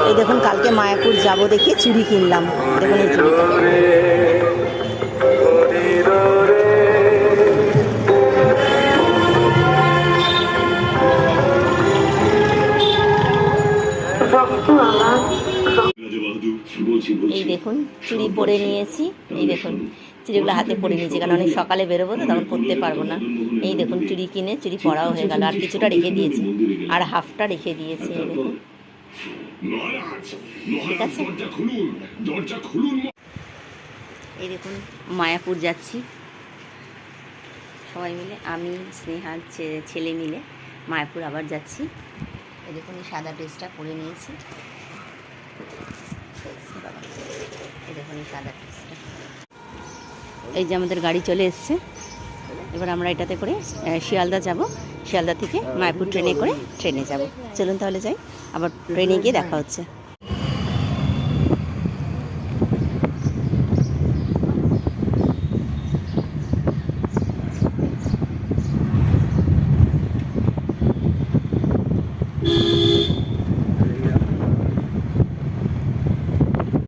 এই দেখুন কালকে মায়াপুর যাব দেখে চুড়ি কিনলাম, দেখুন এই চুড়িটা। এই দেখুন চুড়ি পরে নিয়েছি, এই দেখুন চুড়িগুলো হাতে পরে নিয়েছি, কারণ অনেক সকালে বেরোবো তো তখন পরতে পারবো না। এই দেখুন চুড়ি কিনে চুড়ি পরাও হয়ে গেল, আর কিছুটা রেখে দিয়েছি, আর হাফটা রেখে দিয়েছি। এই দেখুন, ঠিক আছে। এই দেখুন মায়াপুর যাচ্ছি সবাই মিলে, আমি স্নেহার ছেলে মিলে মায়াপুর আবার যাচ্ছি। এই দেখুন এই সাদা ড্রেসটা পরে নিয়েছি, এই দেখুন এই সাদা ড্রেসটা। এই যে আমাদের গাড়ি চলে এসছে, এবার আমরা এটাতে করে শিয়ালদা যাব, শিয়ালদা থেকে মায়াপুর ট্রেনে করে ট্রেনে যাব। চলুন তাহলে যাই, আবার ট্রেনে গিয়ে দেখা হচ্ছে।